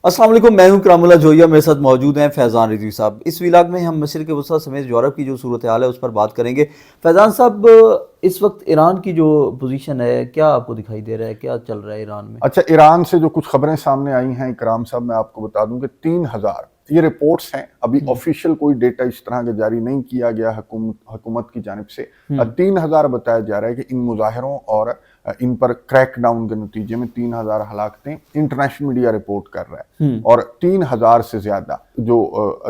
अस्सलाम वालेकुम, मैं हूं करामुल्लाह जोया, मेरे साथ मौजूद हैं फैज़ान रिजवी साहब। इस व्लॉग में हम मशरिक़ वस्ती समेत यूरोप की जो सूरत हाल है उस पर बात करेंगे। फैज़ान साहब, इस वक्त ईरान की जो पोजीशन है, क्या आपको दिखाई दे रहा है, क्या चल रहा है ईरान में? अच्छा, ईरान से जो कुछ खबरें सामने आई हैं इकराम साहब, मैं आपको बता दूं कि 3,000, ये रिपोर्ट्स हैं, अभी ऑफिशियल कोई डेटा इस तरह का जारी नहीं किया गया हुकूमत की जानिब से। 3,000 बताया जा रहा है कि इन मुजाहिरों और इन पर क्रैकडाउन के नतीजे में 3,000 हलाकतें इंटरनेशनल मीडिया रिपोर्ट कर रहा है। और 3,000 से ज्यादा जो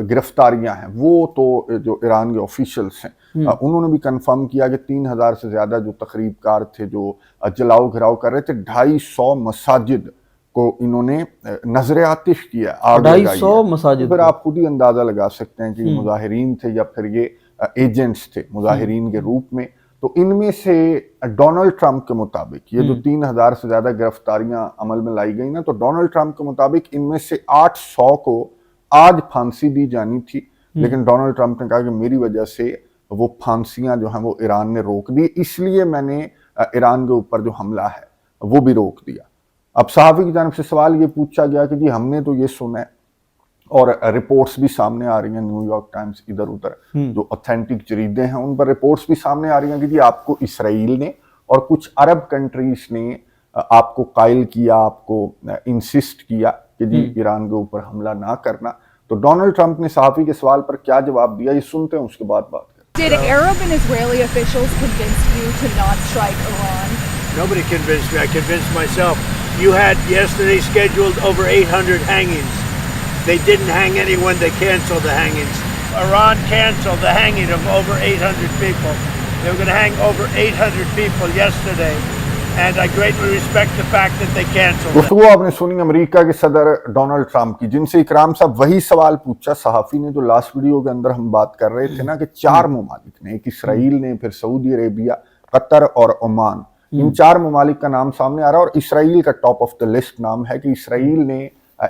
गिरफ्तारियां हैं, वो तो जो ईरान के ऑफिशियल्स हैं उन्होंने भी कंफर्म किया कि 3,000 से ज्यादा जो तकरीबकार थे, जो जलाओ घिराव कर रहे थे, 250 मसाजिद को इन्होंने नजर आतिश किया, आग लगाई है। 250 मसाजिद तो फिर को? आप खुद ही अंदाजा लगा सकते हैं कि ये मुजाहिरीन थे या फिर ये एजेंट्स थे मुजाहिरीन के रूप में। तो इनमें से डोनाल्ड ट्रंप के मुताबिक ये जो 3,000 से ज्यादा गिरफ्तारियां अमल में लाई गई ना, तो डोनाल्ड ट्रंप के मुताबिक इनमें से 800 को आज फांसी दी जानी थी, लेकिन डोनाल्ड ट्रंप ने कहा कि मेरी वजह से वो फांसियां जो हैं वो ईरान ने रोक दी, इसलिए मैंने ईरान के ऊपर जो हमला है वो भी रोक दिया। अब सहाफ़ी की जानिब से सवाल ये पूछा गया कि जी हमने तो ये सुना है और रिपोर्ट्स भी सामने आ रही हैं, न्यूयॉर्क टाइम्स इधर उधर जो ऑथेंटिक जरीदे हैं उन पर रिपोर्ट्स भी सामने आ रही हैं कि जी आपको इसराइल ने और कुछ अरब कंट्रीज ने आपको कायल किया, आपको इंसिस्ट किया कि जी ईरान के ऊपर हमला ना करना। तो डोनाल्ड ट्रंप ने सहाफ़ी के सवाल पर क्या जवाब दिया, ये सुनते हैं, उसके बाद बात करते हैं। Did Arab and Israeli officials convince you to not strike Iran? Nobody convinced me. I convinced myself. You had yesterday scheduled over 800 hangings. They didn't hang anyone. They canceled the hangings. Iran canceled the hanging of over 800 people. They were going to hang over 800 people yesterday. And I greatly respect the fact that they canceled it. गुफ्तगू आपने सुनी America के सदर Donald Trump की, जिनसे इकराम साहब वही सवाल पूछा सहाफ़ी ने जो लास्ट वीडियो के अंदर हम बात कर रहे थे ना, कि 4 ममालिक ने, एक इसराइल ने, फिर सऊदी अरेबिया, कतर और ओमान, इन 4 ममालिक का नाम सामने आ रहा है और इसराइल का टॉप ऑफ द लिस्ट नाम है कि इसराइल ने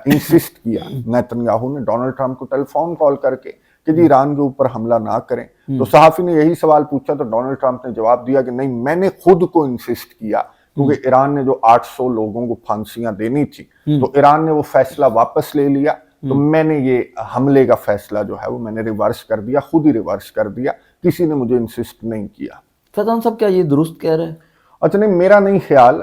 इंसिस्ट किया, नेतन्याहू ने डोनाल्ड ट्रंप को टेलीफोन कॉल करके कि जी ईरान के ऊपर हमला ना करें। तो सहाफ़ी ने यही सवाल पूछा तो डोनाल्ड ट्रंप ने जवाब दिया कि नहीं, मैंने खुद को इंसिस्ट किया, क्योंकि ईरान ने जो 800 लोगों को फांसियां देनी थी तो ईरान ने वो फैसला वापस ले लिया, तो मैंने ये हमले का फैसला जो है वो मैंने रिवर्स कर दिया, खुद ही रिवर्स कर दिया, किसी ने मुझे इंसिस्ट नहीं किया। फैज़ान साहब, क्या ये दुरुस्त कह रहे हैं? अच्छा नहीं, मेरा नहीं ख्याल।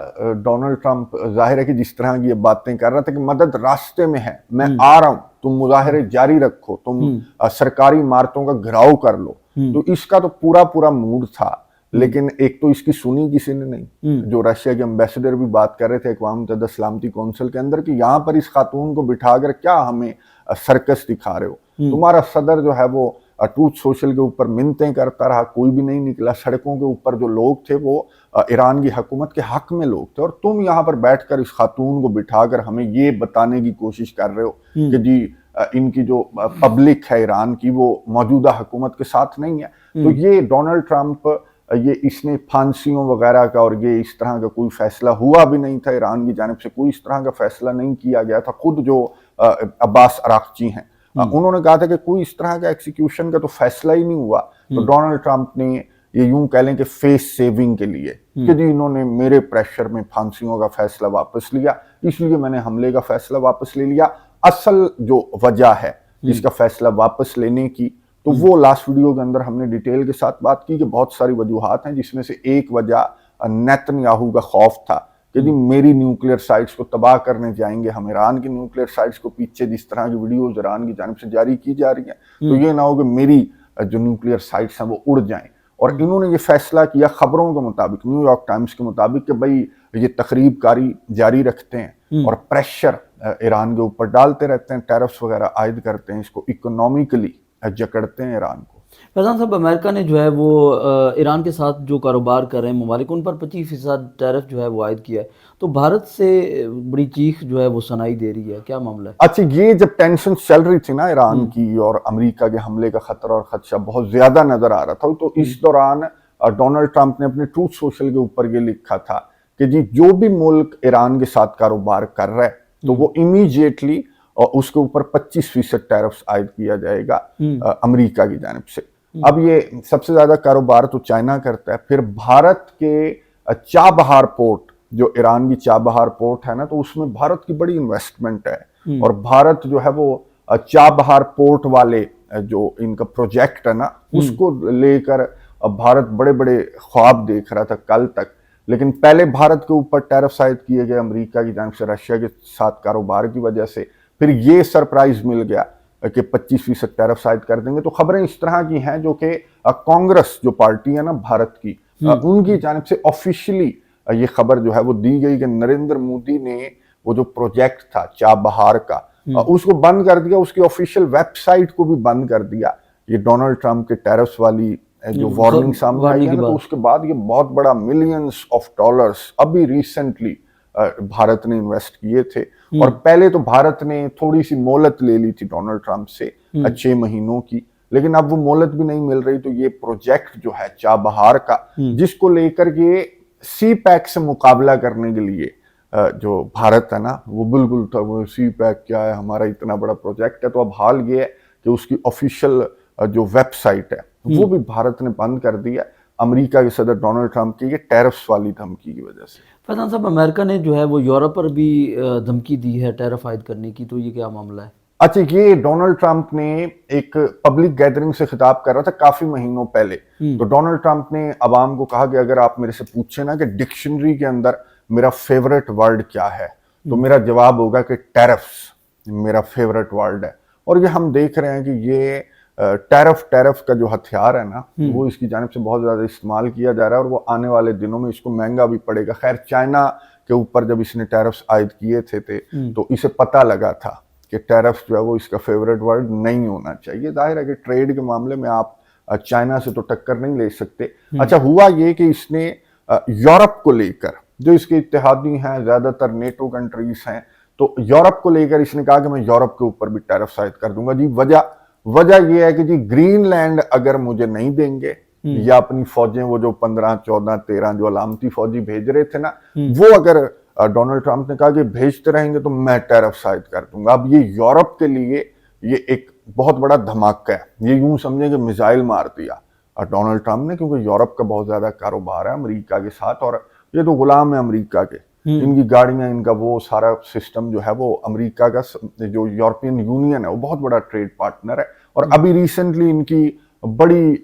डोनाल्ड ट्रंप जाहिर है कि जिस तरह की ये बातें कर रहा था कि मदद रास्ते में है, मैं आ रहा हूं, तुम मुजाहिरे जारी रखो, तुम सरकारी इमारतों का घेराव कर लो, तो इसका तो पूरा पूरा मूड था। लेकिन एक तो इसकी सुनी किसी ने नहीं। जो रशिया के एम्बेसडर भी बात कर रहे थे अक़वाम मुत्तहिदा सलामती कौंसिल के अंदर कि यहाँ पर इस खातून को बिठाकर क्या हमें सर्कस दिखा रहे हो, तुम्हारा सदर जो है वो ट्रूथ सोशल के ऊपर मिन्नतें करता रहा, कोई भी नहीं निकला, सड़कों के ऊपर जो लोग थे वो ईरान की हुकूमत के हक में लोग थे, और तुम यहाँ पर बैठकर इस खातून को बिठाकर हमें ये बताने की कोशिश कर रहे हो कि जी इनकी जो पब्लिक है ईरान की वो मौजूदा हुकूमत के साथ नहीं है। तो ये डोनाल्ड ट्रंप, ये इसने फांसियों वगैरह का और ये इस तरह का कोई फैसला हुआ भी नहीं था, ईरान की जानिब से कोई इस तरह का फैसला नहीं किया गया था। खुद जो अब्बास अराक्ची हैं उन्होंने कहा था कि कोई इस तरह का एक्सिक्यूशन का तो फैसला ही नहीं हुआ। तो डोनाल्ड ट्रंप ने ये यूं कह लें कि फेस सेविंग के लिए कि जी इन्होंने मेरे प्रेशर में फांसियों का फैसला वापस लिया, इसलिए मैंने हमले का फैसला वापस ले लिया। असल जो वजह है इसका फैसला वापस लेने की, तो वो लास्ट वीडियो के अंदर हमने डिटेल के साथ बात की कि बहुत सारी वजूहात हैं, जिसमें से एक वजह नेतन्याहू का खौफ था कि जी मेरी न्यूक्लियर साइट्स को तबाह करने जाएंगे हम, ईरान की न्यूक्लियर साइट्स को, पीछे जिस तरह की वीडियोज ईरान की जानिब से जारी की जा रही हैं, तो ये ना हो कि मेरी जो न्यूक्लियर साइट्स हैं वो उड़ जाएं। और इन्होंने ये फैसला किया खबरों के मुताबिक, न्यूयॉर्क टाइम्स के मुताबिक, कि भाई ये तकरीबकारी जारी रखते हैं और प्रेशर ईरान के ऊपर डालते रहते हैं, टैरिफ्स वगैरह आयद करते हैं, इसको इकोनॉमिकली जकड़ते हैं ईरान को। फैज़ान साहब, अमेरिका ने जो है वो ईरान के साथ जो कारोबार कर रहे हैं ममालिक, उन पर 25% टैरिफ जो है वो आयद किया है, तो भारत से बड़ी चीख जो है वो सुनाई दे रही है, क्या मामला है? अच्छा, ये जब टेंशन चल रही थी ना ईरान की और अमेरिका के हमले का खतरा और खदशा बहुत ज्यादा नजर आ रहा था, तो इस दौरान डोनाल्ड ट्रंप ने अपने ट्रूथ सोशल के ऊपर ये लिखा था कि जी जो भी मुल्क ईरान के साथ कारोबार कर रहा है तो वो इमीडिएटली और उसके ऊपर 25% टैरिफ्स आयद किया जाएगा अमेरिका की जानिब से। अब ये सबसे ज्यादा कारोबार तो चाइना करता है, फिर भारत के चाबहार पोर्ट, जो ईरान की चाबहार पोर्ट है ना, तो उसमें भारत की बड़ी इन्वेस्टमेंट है। اور بھارت جو ہے وہ چابہار پورٹ والے جو ان کا پروجیکٹ ہے نا اس کو لے کر بھارت بڑے بڑے خواب دیکھ رہا تھا کل تک، لیکن پہلے بھارت کے اوپر ٹیرف عائد کیے گئے امریکہ کی جانب سے رشیا کے ساتھ کاروبار کی وجہ سے، پھر یہ سرپرائز مل گیا کہ 25% ٹیرف عائد کر دیں گے۔ تو خبریں اس طرح کی ہیں جو کہ کانگریس جو پارٹی ہے نا بھارت کی، ان کی جانب سے آفیشلی یہ خبر جو ہے وہ دی گئی کہ نریندر مودی نے وہ جو پروجیکٹ تھا چابہار کا اس کو بند کر دیا، اس کی آفیشیل ویب سائٹ کو بھی بند کر دیا۔ یہ ڈونلڈ ٹرمپ کے ٹیرفز والی جو وارننگ سامنے آئی ہے نا، تو اس کے بعد یہ بہت بڑا ملینز آف ڈالرز ابھی ریسنٹلی بھارت نے انویسٹ کیے تھے، اور پہلے تو بھارت نے تھوڑی سی مہلت لے لی تھی ڈونلڈ ٹرمپ سے 6 مہینوں کی، لیکن اب وہ مہلت بھی نہیں مل رہی۔ تو یہ پروجیکٹ جو ہے چابہار کا، جس کو لے کر یہ سی پیک سے مقابلہ کرنے کے لیے جو بھارت ہے نا وہ بالکل تھا، وہ سی پیک کیا ہے، ہمارا اتنا بڑا پروجیکٹ ہے۔ تو اب حال یہ ہے کہ اس کی آفیشیل جو ویب سائٹ ہے وہ بھی بھارت نے بند کر دیا امریکہ کے صدر ڈونلڈ ٹرمپ کی یہ ٹیرفز والی دھمکی کی وجہ سے۔ فیضان صاحب، امریکہ نے جو ہے وہ یورپ پر بھی دھمکی دی ہے ٹیرف عائد کرنے کی، تو یہ کیا معاملہ ہے؟ اچھا، یہ ڈونلڈ ٹرمپ نے ایک پبلک گیدرنگ سے خطاب کر رہا تھا کافی مہینوں پہلے، تو ڈونلڈ ٹرمپ نے عوام کو کہا کہ اگر آپ میرے سے پوچھیں نا کہ ڈکشنری کے اندر میرا فیورٹ ورڈ کیا ہے تو میرا جواب ہوگا کہ ٹیرفز میرا فیورٹ ورڈ ہے۔ اور یہ ہم دیکھ رہے ہیں کہ یہ ٹیرف کا جو ہتھیار ہے نا وہ اس کی جانب سے بہت زیادہ استعمال کیا جا رہا ہے، اور وہ آنے والے دنوں میں اس کو مہنگا بھی پڑے گا۔ خیر، چائنا کے اوپر جب اس نے ٹیرفز عائد کیے تھے تو اسے پتہ لگا تھا کہ ٹیرف جو ہے وہ اس کا فیورٹ ورڈ نہیں ہونا چاہیے۔ ظاہر ہے کہ ٹریڈ کے معاملے میں آپ چائنا سے تو ٹکر نہیں لے سکتے۔ اچھا، ہوا یہ کہ اس نے یورپ کو لے کر، جو اس کے اتحادی ہیں زیادہ تر نیٹو کنٹریز ہیں، تو یورپ کو لے کر اس نے کہا کہ میں یورپ کے اوپر بھی ٹیرف عائد کر دوں گا۔ جی وجہ یہ ہے کہ جی گرین لینڈ اگر مجھے نہیں دیں گے، یا اپنی فوجیں وہ جو 15 14 13 جو علامتی فوجی بھیج رہے تھے نا، وہ اگر ڈونلڈ ٹرمپ نے کہا کہ بھیجتے رہیں گے تو میں ٹیرف عائد کر دوں گا۔ اب یہ یورپ کے لیے یہ ایک بہت بڑا دھماکہ ہے، یہ یوں سمجھیں کہ میزائل مار دیا ڈونلڈ ٹرمپ نے، کیونکہ یورپ کا بہت زیادہ کاروبار ہے امریکہ کے ساتھ، اور یہ تو غلام ہے امریکہ کے، ان کی گاڑیاں، ان کا وہ سارا سسٹم جو ہے وہ امریکہ کا، جو یورپین یونین ہے وہ بہت بڑا ٹریڈ پارٹنر ہے۔ اور ابھی ریسنٹلی ان کی بڑی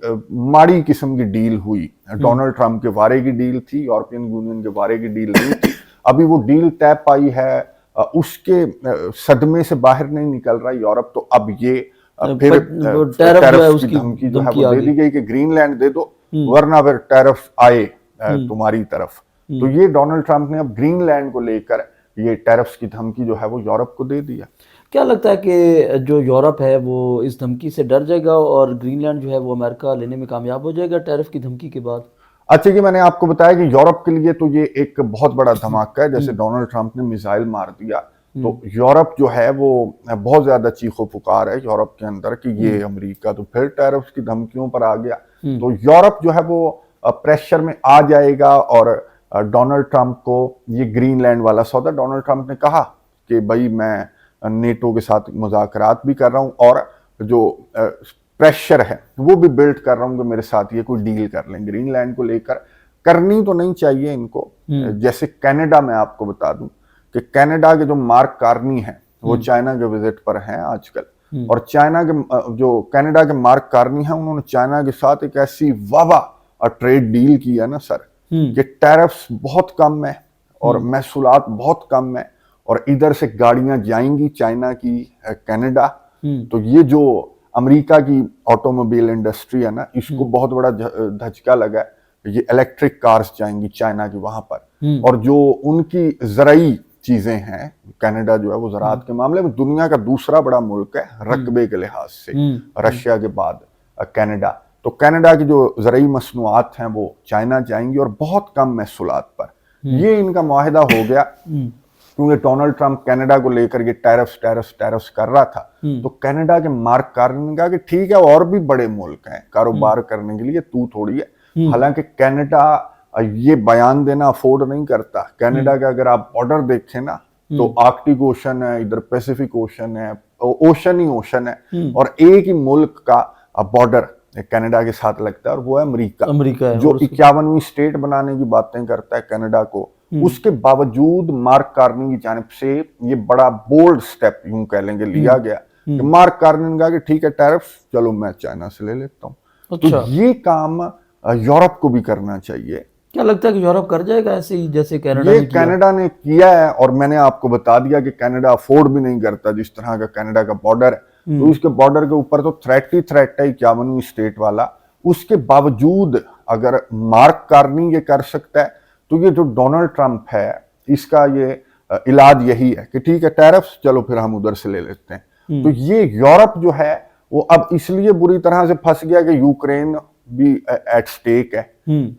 ماڑی قسم کی ڈیل ہوئی، ڈونلڈ ٹرمپ کے وارے کی ڈیل تھی، یورپین یونین کے وارے کی ڈیل نہیں تھی، ابھی وہ ڈیل طے پائی ہے، اس کے صدمے سے باہر نہیں نکل رہا یورپ، تو اب یہ پھر ٹیرف کی دھمکی جو ہے وہ دے دی گئی کہ گرین لینڈ دے دو ورنہ پھر ٹیرف آئے تمہاری طرف۔ تو یہ ڈونلڈ ٹرمپ نے اب گرین لینڈ کو لے کر یہ ٹیرفز کی دھمکی جو ہے وہ یورپ کو دے دیا۔ کیا لگتا ہے کہ جو یورپ ہے وہ اس دھمکی سے ڈر جائے گا اور گرین لینڈ جو ہے وہ امریکہ لینے میں کامیاب ہو جائے گا ٹیرف کی دھمکی کے بعد؟ اچھا، یہ میں نے آپ کو بتایا کہ یورپ کے لیے تو یہ ایک بہت بڑا دھماکہ ہے، جیسے ڈونلڈ ٹرمپ نے میزائل مار دیا تو یورپ جو ہے وہ بہت زیادہ چیخ و پکار ہے یورپ کے اندر کہ یہ امریکہ تو پھر ٹیرف کی دھمکیوں پر آ گیا، تو یورپ جو ہے وہ پریشر میں آ جائے گا۔ اور ڈونلڈ ٹرمپ کو یہ گرین لینڈ والا سودا، ڈونلڈ ٹرمپ نے کہا کہ بھائی میں نیٹو کے ساتھ مذاکرات بھی کر رہا ہوں اور جو پریشر ہے وہ بھی بلڈ کر رہا ہوں کہ میرے ساتھ یہ کوئی ڈیل کر لیں گرین لینڈ کو لے کر۔ کرنی تو نہیں چاہیے ان کو، جیسے کینیڈا میں آپ کو بتا دوں کہ کینیڈا کے جو مارک کارنی ہیں وہ چائنا کے وزٹ پر ہیں آج کل، اور چائنا کے جو کینیڈا کے مارک کارنی ہیں انہوں نے چائنا کے ساتھ ایک ایسی واہ ٹریڈ ڈیل کی ہے نا سر کہ ٹیرفز بہت کم ہے اور محصولات بہت کم ہے، اور ادھر سے گاڑیاں جائیں گی چائنا کی کینیڈا، تو یہ جو امریکہ کی آٹو موبائل انڈسٹری ہے نا اس کو بہت بڑا دھچکا لگا ہے، یہ الیکٹرک کارز جائیں گی چائنا کی وہاں پر، اور جو ان کی زرعی چیزیں ہیں، کینیڈا جو ہے وہ زراعت کے معاملے میں دنیا کا دوسرا بڑا ملک ہے رقبے کے لحاظ سے، رشیا کے بعد کینیڈا، تو کینیڈا کی جو زرعی مصنوعات ہیں وہ چائنا جائیں گی اور بہت کم محصولات پر۔ یہ ان کا معاہدہ ہو گیا کیونکہ ڈونلڈ ٹرمپ کینیڈا کو لے کر یہ ٹیرفز کر رہا تھا، تو کینیڈا کے مارک کارنی نے کہا کہ ٹھیک ہے اور بھی بڑے ملک ہیں کاروبار کرنے کے لیے، تو تھوڑی ہے۔ حالانکہ کینیڈا یہ بیان دینا افورڈ نہیں کرتا۔ کینیڈا کا اگر آپ بارڈر دیکھیں نا تو آرکٹک اوشن ہے، ادھر پیسیفک اوشن ہے، اوشن ہی اوشن ہے، اور ایک ہی ملک کا بارڈر کینیڈا کے ساتھ لگتا ہے اور وہ ہے امریکہ، جو 51ویں اسٹیٹ بنانے کی باتیں کرتا ہے کینیڈا کو उसके बावजूद मार्क कार्नी की जानिब से ये बड़ा बोल्ड स्टेप यूं कह लेंगे लिया गया कि मार्क कार्नी ने कहा कि ठीक है टैरिफ चलो मैं चाइना से ले लेता हूँ। अच्छा। तो ये काम यूरोप को भी करना चाहिए। क्या लगता है कि यूरोप कर जाएगा ऐसे ही जैसे कनाडा ये ने किया? कनाडा ने किया है, और मैंने आपको बता दिया कि कनाडा अफोर्ड भी नहीं करता जिस तरह का कनाडा का बॉर्डर है। तो इसके बॉर्डर के ऊपर तो थ्रेट ही थ्रेट है 51वीं स्टेट वाला। उसके बावजूद अगर मार्क कार्नी ये कर सकता है तो ये जो डोनाल्ड ट्रंप है इसका ये इलाज यही है कि ठीक है टैरिफ चलो फिर हम उधर से ले लेते हैं। तो ये यूरोप जो है वो अब इसलिए बुरी तरह से फंस गया कि यूक्रेन भी एट स्टेक है,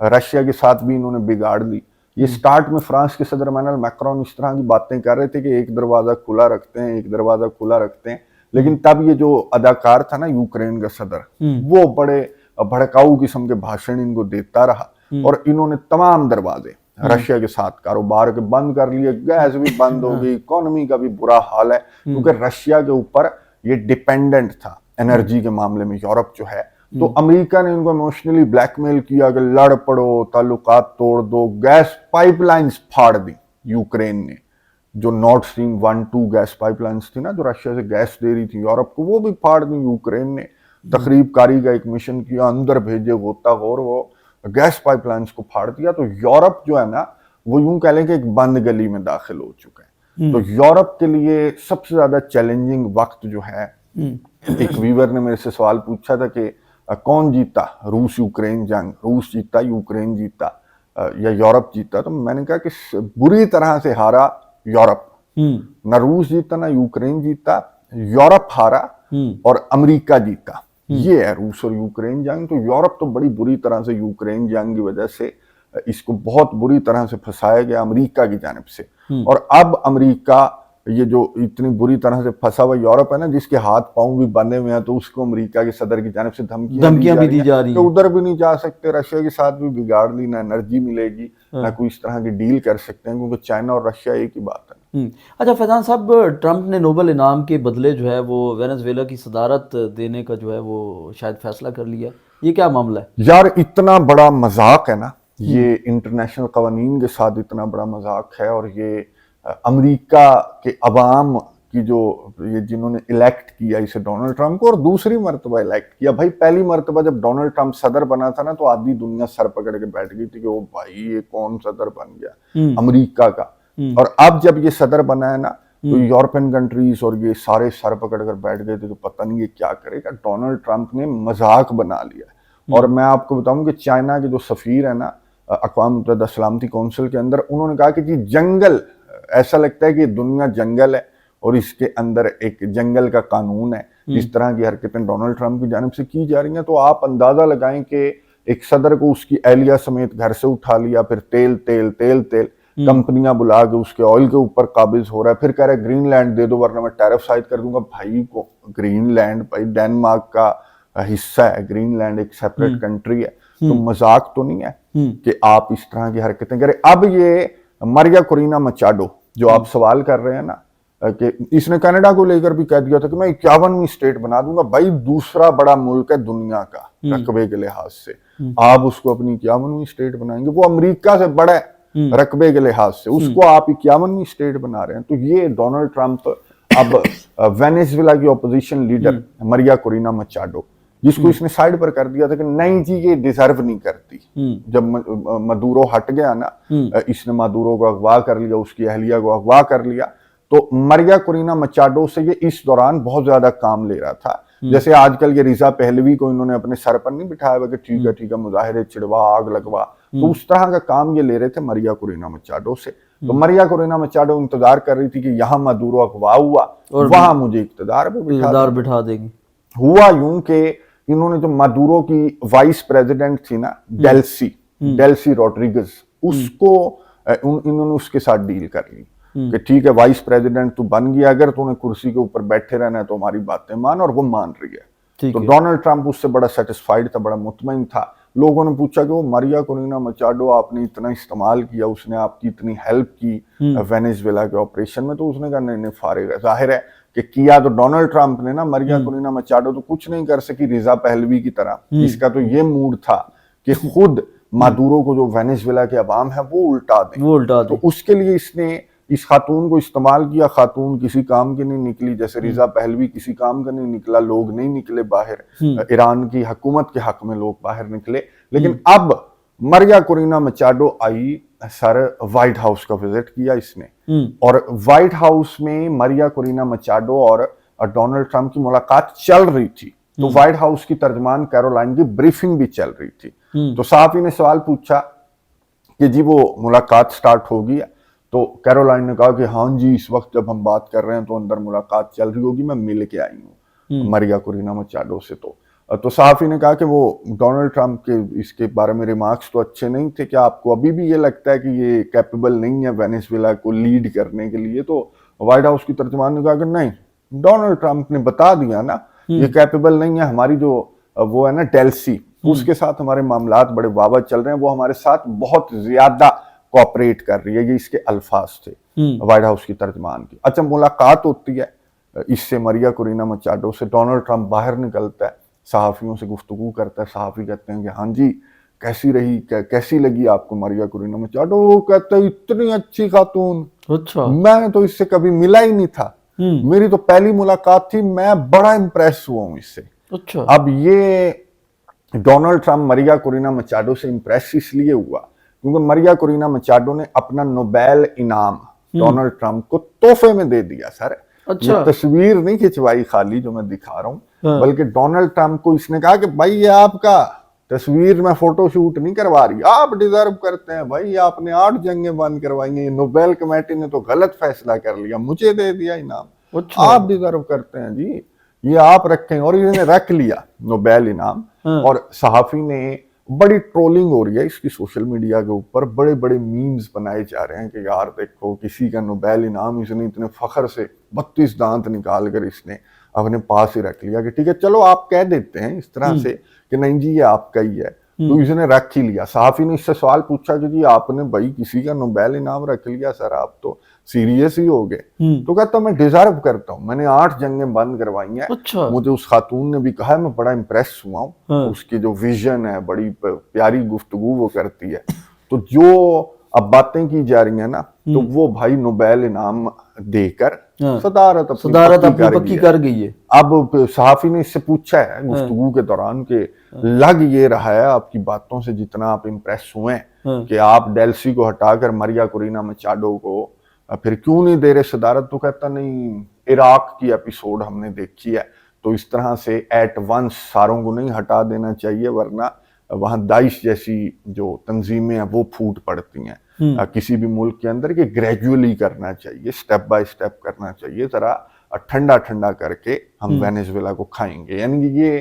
रशिया के साथ भी इन्होंने बिगाड़ ली। ये स्टार्ट में फ्रांस के सदर इमैनुअल मैक्रोन इस तरह की बातें कर रहे थे कि एक दरवाजा खुला रखते हैं, एक दरवाजा खुला रखते हैं, लेकिन तब ये जो अदाकार था ना यूक्रेन का सदर, वो बड़े भड़काऊ किस्म के भाषण इनको देता रहा और इन्होंने तमाम दरवाजे रशिया के साथ कारोबार के बंद कर लिए, गैस भी बंद हो गई, इकोनॉमी का भी बुरा हाल है क्योंकि रशिया के ऊपर ये डिपेंडेंट था एनर्जी के मामले में यूरोप जो है। तो अमेरिका ने इनको इमोशनली ब्लैकमेल किया कि लड़ पड़ो, ताल्लुकात तोड़ दो, गैस पाइपलाइंस फाड़ दी यूक्रेन ने, जो नॉर्थ स्ट्रीम 1-2 गैस पाइपलाइंस थी ना जो रशिया से गैस दे रही थी यूरोप को, वो भी फाड़ दी यूक्रेन ने। तकरीबकारी का एक मिशन किया, अंदर भेजे गोताखोर, वो गैस पाइपलाइंस को फाड़ दिया। तो यूरोप जो है ना वो यूं कह लें कि एक बंद गली में दाखिल हो चुका है। तो यूरोप के लिए सबसे ज्यादा चैलेंजिंग वक्त जो है, एक व्यूअर ने मेरे से सवाल पूछा था कि कौन जीता, रूस यूक्रेन जंग, रूस जीता, यूक्रेन जीता या यूरोप जीता? तो मैंने कहा कि बुरी तरह से हारा यूरोप, ना रूस जीता ना यूक्रेन जीता, यूरोप हारा और अमेरिका जीता। ये है रूस और यूक्रेन जंग। तो यूरोप तो बड़ी बुरी तरह से यूक्रेन जंग की वजह से इसको बहुत बुरी तरह से फंसाया गया अमेरिका की जानिब से। और अब अमेरिका ये जो इतनी बुरी तरह से फंसा हुआ यूरोप है ना, जिसके हाथ पांव भी बंधे हुए हैं, तो उसको अमेरिका के सदर की जानिब से धमकियां भी दी जा रही हैं कि उधर भी नहीं जा सकते, रशिया के साथ भी बिगाड़ ली, ना एनर्जी मिलेगी ना कोई इस तरह की डील कर सकते हैं, क्योंकि चाइना और रशिया एक ही बात है। अच्छा फैजान साहब, ट्रंप ने नोबेल इनाम के बदले जो है वो वेनेजुएला की सदारत देने का जो है वो शायद फैसला कर लिया, ये क्या मामला है? यार इतना बड़ा मजाक है ना ये, इंटरनेशनल कवानीन के साथ इतना बड़ा मजाक है। और ये अमेरिका के अवाम की जो ये जिन्होंने इलेक्ट किया इसे डोनाल्ड ट्रंप को, और दूसरी मर्तबा इलेक्ट किया। भाई पहली मर्तबा जब डोनाल्ड ट्रंप सदर बना था ना तो आधी दुनिया सर पकड़ के बैठ गई थी कि ओ भाई ये कौन सदर बन गया अमेरिका का। और अब जब ये सदर बना है ना तो यूरोपियन कंट्रीज और ये सारे सर पकड़ कर बैठ गए थे, तो पता नहीं ये क्या करेगा। डोनाल्ड ट्रंप ने मजाक बना लिया। और मैं आपको बताऊं कि चाइना के जो सफीर है ना अक़वाम मुत्तहिदा सलामती कौंसिल के अंदर, उन्होंने कहा कि जी जंगल, ऐसा लगता है कि दुनिया जंगल है और इसके अंदर एक जंगल का कानून है। इस तरह की हरकतें डोनाल्ड ट्रंप की जानिब से की जा रही हैं। तो आप अंदाजा लगाएं कि एक सदर को उसकी एहलिया समेत घर से उठा लिया, फिर तेल कंपनियां बुला के उसके ऑयल के ऊपर काबिज हो रहा है, फिर कह रहा है ग्रीनलैंड दे दो वरना मैं टैरिफ आयद कर दूंगा। भाई को ग्रीनलैंड भाई डेनमार्क का हिस्सा है, ग्रीनलैंड एक सेपरेट कंट्री है। तो मजाक तो नहीं है कि आप इस तरह की हरकतें करें। अब ये मारिया कोरिना मचाडो जो आप सवाल कर रहे हैं ना कि इसने कनाडा को लेकर भी कह दिया था कि मैं 51वीं स्टेट बना दूंगा। भाई दूसरा बड़ा मुल्क है दुनिया का रकबे के लिहाज से, आप उसको अपनी 51वीं स्टेट बनाएंगे? वो अमेरिका से बड़ा है रकबे के लिहाज से, उसको आप 51वीं स्टेट बना रहे हैं। तो ये डोनाल्ड ट्रंप अब वेनेजुएला की opposition leader Maria Corina Machado, जिसको इसने साइड पर कर दिया था कि नहीं जी ये डिजर्व नहीं करती। जब मदुरो हट गया ना, इसने मदुरो को अगवा कर लिया, उसकी अहलिया को अगवा कर लिया, तो मारिया कोरिना मचाडो से ये इस दौरान बहुत ज्यादा काम ले रहा था। जैसे आजकल ये रिजा पहलवी को इन्होंने अपने सर पर नहीं बिठाया हुआ कि ठीक है मुजाहिरे छिड़वा, आग लगवा, तो उस तरह का काम ये ले रहे थे मारिया कोरिना मचाडो से। तो मारिया कोरिना मचाडो इंतजार कर रही थी कि यहाँ मदुरो अगवा हुआ और वहां मुझे इक्तदार पे बिठा देंगे। हुआ यूं कि इन्होंने जो मदुरो की वाइस प्रेसिडेंट थी ना डेल्सी रोड्रिगेज, उसको इन्होंने उसके साथ डील कर ली कि ठीक है वाइस प्रेसिडेंट तू बन गया, अगर तूने कुर्सी के ऊपर बैठे रहना है तो हमारी बातें मान, और वो मान रही है। तो डोनाल्ड ट्रंप उससे बड़ा सेटिस्फाइड था, बड़ा मुतमईन था। लोगों ने पूछा कि वो मारिया कोरिना मचाडो आपने इतना इस्तेमाल किया, उसने आपकी इतनी हेल्प की वेनेजुएला के ऑपरेशन में, तो उसने कहा नहीं फारिग है। जाहिर है कि किया तो डोनाल्ड ट्रंप ने ना, मारिया कोरिना मचाडो तो कुछ नहीं कर सकी रिजा पहलवी की तरह। इसका तो ये मूड था कि खुद मादुरो को जो वेनेजुएला के अवाम है वो उल्टा दें। वो उल्टा तो दे। उसके लिए इसने इस खातून को इस्तेमाल किया। खातून किसी काम की नहीं निकली, जैसे रिजा पहलवी किसी काम का नहीं निकला, लोग नहीं निकले बाहर, ईरान की हुकूमत के हक में लोग बाहर निकले। लेकिन अब मरिया कोरिना मचाडो आई सर, व्हाइट हाउस का विजिट किया इसने, और व्हाइट हाउस में मरिया कोरिना मचाडो और डोनाल्ड ट्रंप की मुलाकात चल रही थी। तो व्हाइट हाउस की तर्जमान कैरोलाइन की ब्रीफिंग भी चल रही थी। तो सहाफी ने सवाल पूछा कि जी वो मुलाकात स्टार्ट होगी, तो कैरोलाइन ने कहा कि हाँ जी, इस वक्त जब हम बात कर रहे हैं तो अंदर मुलाकात चल रही होगी, मैं मिल के आई हूँ मरिया कोरिना मचाडो से। तो सहाफी ने कहा कि वो डोनाल्ड ट्रंप के इसके बारे में रिमार्क्स तो अच्छे नहीं थे, क्या आपको अभी भी ये लगता है कि ये कैपेबल नहीं है वेनेजुएला को लीड करने के लिए? तो व्हाइट हाउस की तर्जुमान ने कहा कि नहीं, डोनाल्ड ट्रंप ने बता दिया ना, ये कैपेबल नहीं है। हमारी जो वो है ना डेल्सी, उसके साथ हमारे मामलात बड़े वावा चल रहे हैं, वो हमारे साथ बहुत ज्यादा कोऑपरेट कर रही है। ये इसके अल्फाज थे व्हाइट हाउस की तर्जमान की। अच्छा, मुलाकात होती है इससे मरिया कोरिना मचाडो से, डोनाल्ड ट्रंप बाहर निकलता है, सहाफियों से गुफ्तगू करता है। सहाफी कहते हैं कि हाँ जी, कैसी रही, कैसी लगी आपको मरिया कोरिना मचाडो? वो कहते हैं इतनी अच्छी खातून, अच्छा, मैं तो इससे कभी मिला ही नहीं था, मेरी तो पहली मुलाकात थी, मैं बड़ा इंप्रेस हुआ हूं इससे। अच्छा। अब ये डोनाल्ड ट्रंप मरिया कोरिना मचाडो से इंप्रेस इसलिए हुआ क्योंकि मरिया कोरिना मचाडो ने अपना नोबेल इनाम डोनाल्ड ट्रंप को तोहफे में दे दिया सर। अच्छा। ये तस्वीर नहीं खिंचवाई खाली जो मैं दिखा रहा हूँ, बल्कि डोनाल्ड ट्रंप को इसने कहा कि भाई ये आपका तस्वीर में फोटो शूट नहीं करवा रही, आप डिजर्व करते हैं भाई, आपने 8 जंगें बंद करवाई हैं, नोबेल कमेटी ने तो गलत फैसला कर लिया, मुझे दे दिया इनाम, अच्छा। आप डिजर्व करते हैं जी, ये आप रखें। और इन्होंने रख लिया नोबेल इनाम। और सहाफी ने, बड़ी ट्रोलिंग हो रही है इसकी सोशल मीडिया के ऊपर, बड़े बड़े मीम्स बनाए जा रहे हैं कि यार देखो किसी का नोबेल इनाम इसने इतने फखर से 32 दांत निकाल कर इसने अपने पास ही रख लिया कि ठीक है चलो आप कह देते हैं इस तरह से कि नहीं जी ये आपका ही है, तो इसने रख ही लिया। सहाफी ने इससे सवाल पूछा कि जी आपने भाई किसी का नोबेल इनाम रख लिया सर, आप तो सीरियस ही हो गए? तो कहता मैं डिजर्व करता हूँ, मैंने 8 जंगें बंद करवाई हैं। अच्छा। मुझे उस खातून ने भी कहा है, मैं बड़ा इंप्रेस हुआ हूँ, उसकी जो विजन है, बड़ी प्यारी गुफ्तगू वो करती है। तो जो अब बातें की जा रही है ना, तो वो भाई नोबेल इनाम देकर सदारत अपनी पक्की कर गई है। अब सहाफी ने इससे पूछा है गुफ्तगू के दौरान कि लग ये रहा है आपकी बातों से जितना आप इंप्रेस हुए कि आप डेल्सी को हटाकर मरिया कोरिना मचाडो को फिर क्यों नहीं दे रहे सदारत? तो कहता नहीं, इराक की एपिसोड हमने देखी है, तो इस तरह से एट वंस सारों को नहीं हटा देना चाहिए, वरना वहां दाइश जैसी जो तंजीमें हैं वो फूट पड़ती हैं किसी भी मुल्क के अंदर, कि ग्रेजुअली करना चाहिए, स्टेप बाय स्टेप करना चाहिए, जरा ठंडा ठंडा करके हम वेनेजुएला को खाएंगे। यानी कि ये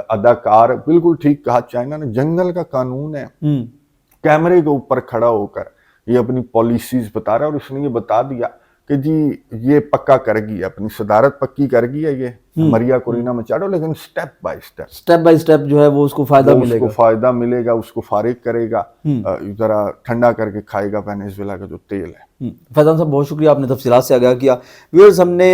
अदाकार बिल्कुल ठीक कहा, चाइना ने जंगल का कानून है, कैमरे के ऊपर खड़ा होकर ये अपनी पॉलिसीज बता रहा है, और इसने ये बता दिया कि जी ये पक्का कर गई, अपनी सदारत पक्की कर गई है ये मरिया कोरिना मचाडो, लेकिन स्टेप बाय स्टेप जो है वो उसको फायदा मिलेगा, उसको फायदा मिलेगा, उसको फारिग करेगा, जरा ठंडा करके खाएगा वेनेजुएला का जो तेल है। फैजान साहब बहुत शुक्रिया, आपने तफसीलात से आगाह किया। व्यूअर्स, हमने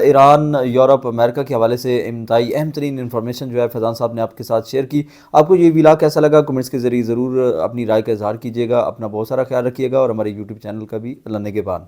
ईरान, यूरोप, अमेरिका के हवाले से इंतहाई अहम तरीन इन्फॉर्मेशन जो है फैजान साहब ने आपके साथ शेयर की। आपको ये व्लॉग कैसा लगा कमेंट्स के जरिए ज़रूर अपनी राय का इजहार कीजिएगा। अपना बहुत सारा ख्याल रखिएगा और हमारे यूट्यूब चैनल का भी अल्लाह नेगहबान।